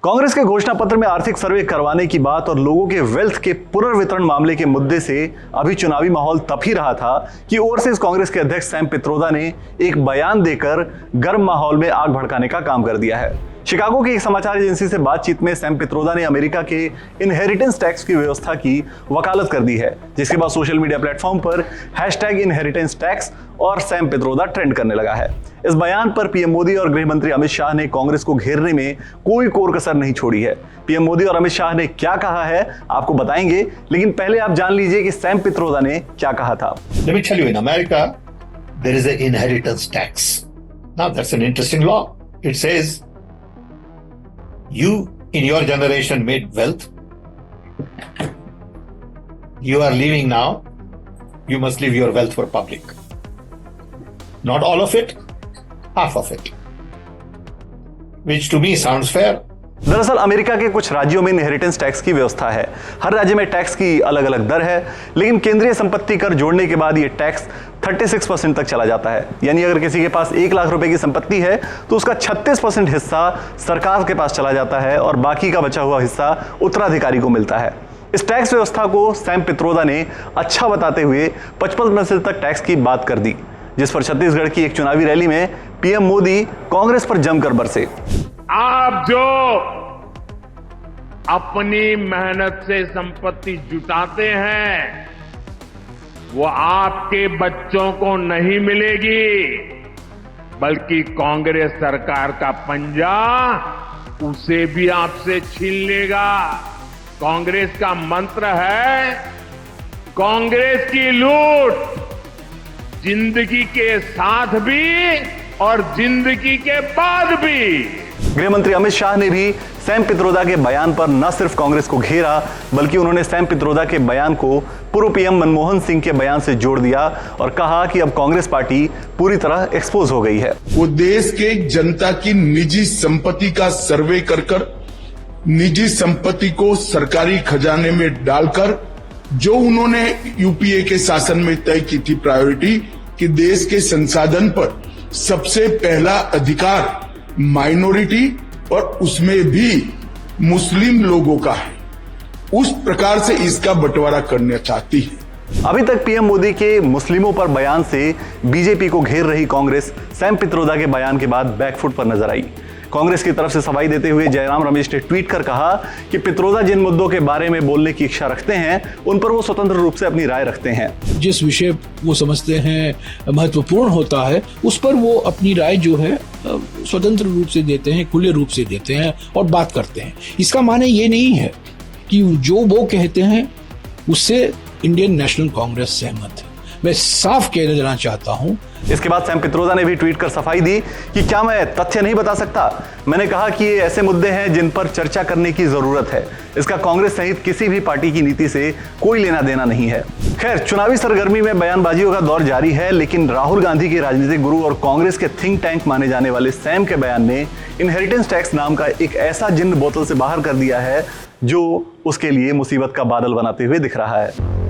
कांग्रेस के घोषणा पत्र में आर्थिक सर्वे करवाने की बात और लोगों के वेल्थ के पुनर्वितरण मामले के मुद्दे से अभी चुनावी माहौल तप ही रहा था कि ओवरसीज कांग्रेस के अध्यक्ष सैम पित्रोदा ने एक बयान देकर गर्म माहौल में आग भड़काने का काम कर दिया है। शिकागो की एक समाचार एजेंसी से बातचीत में सैम पित्रोदा ने अमेरिका के इनहेरिटेंस टैक्स की व्यवस्था की वकालत कर दी है, जिसके बाद सोशल मीडिया प्लेटफॉर्म पर #इनहेरिटेंस टैक्स और सैम पित्रोदा ट्रेंड करने लगा है। इस बयान पर पीएम मोदी और गृह मंत्री अमित शाह ने कांग्रेस को घेरने में कोई कोर कसर नहीं छोड़ी है। पीएम मोदी और अमित शाह ने क्या कहा है आपको बताएंगे, लेकिन पहले आप जान लीजिए कि सैम पित्रोदा ने क्या कहा था। Let me tell you, in America, there is an inheritance tax. Now that's an interesting law. It says you in your generation made wealth. You are leaving now. You must leave your wealth for public. Not all of it, half of it. Which to me sounds fair. दरअसल America के कुछ राज्यों में inheritance tax की व्यवस्था है। हर राज्य में टैक्स की अलग अलग दर है, लेकिन केंद्रीय संपत्ति कर जोड़ने के बाद यह टैक्स 36% तक चला जाता है। यानी अगर किसी के पास 1 लाख रुपए की संपत्ति है तो उसका 36% हिस्सा सरकार के पास चला जाता है और बाकी का बचा हुआ हिस्सा उत्तराधिकारी को मिलता है। इस टैक्स व्यवस्था को सैम पित्रोदा ने अच्छा बताते हुए 55% तक टैक्स की बात कर दी, जिस पर छत्तीसगढ़ की एक चुनावी रैली में पीएम मोदी कांग्रेस पर जमकर बरसे। आप जो अपनी मेहनत से संपत्ति जुटाते हैं वो आपके बच्चों को नहीं मिलेगी, बल्कि कांग्रेस सरकार का पंजा उसे भी आपसे छीन लेगा। कांग्रेस का मंत्र है कांग्रेस की लूट, जिंदगी के साथ भी और जिंदगी के बाद भी। गृह मंत्री अमित शाह ने भी सैम पित्रोदा के बयान पर न सिर्फ कांग्रेस को घेरा, बल्कि उन्होंने सैम पित्रोदा के बयान को पूर्व पीएम मनमोहन सिंह के बयान से जोड़ दिया और कहा कि अब कांग्रेस पार्टी पूरी तरह एक्सपोज हो गई है। वो देश के जनता की निजी संपत्ति का सर्वे कर निजी संपत्ति को सरकारी खजाने में डालकर जो उन्होंने यूपीए के शासन में तय की थी प्रायोरिटी कि देश के संसाधन पर सबसे पहला अधिकार माइनॉरिटी और उसमें भी मुस्लिम लोगों का है, उस प्रकार से इसका बंटवारा करना चाहती है। अभी तक पीएम मोदी के मुस्लिमों पर बयान से बीजेपी को घेर रही कांग्रेस सैम पित्रोदा के बयान के बाद बैकफुट पर नजर आई। कांग्रेस की तरफ से सफाई देते हुए जयराम रमेश ने ट्वीट कर कहा कि पित्रोदा जिन मुद्दों के बारे में बोलने की इच्छा रखते हैं उन पर वो स्वतंत्र रूप से अपनी राय रखते हैं। जिस विषय वो समझते हैं महत्वपूर्ण होता है उस पर वो अपनी राय जो है स्वतंत्र रूप से देते हैं, खुले रूप से देते हैं और बात करते हैं। इसका माने ये नहीं है कि जो वो कहते हैं उससे इंडियन नेशनल कांग्रेस सहमत है। मैं साफ कह देना चाहता हूं। इसके बाद सैम पित्रोदा ने भी ट्वीट कर सफाई दी कि क्या मैं तथ्य नहीं बता सकता। मैंने कहा कि ये ऐसे मुद्दे हैं जिन पर चर्चा करने की जरूरत है। इसका कांग्रेस सहित किसी भी पार्टी की नीति से कोई लेना देना नहीं है। खैर, चुनावी सरगर्मी में बयानबाजियों का दौर जारी है, लेकिन राहुल गांधी के राजनीतिक गुरु और कांग्रेस के थिंक टैंक माने जाने वाले सैम के बयान ने इनहेरिटेंस टैक्स नाम का एक ऐसा जिन्न बोतल से बाहर कर दिया है जो उसके लिए मुसीबत का बादल बनाते हुए दिख रहा है।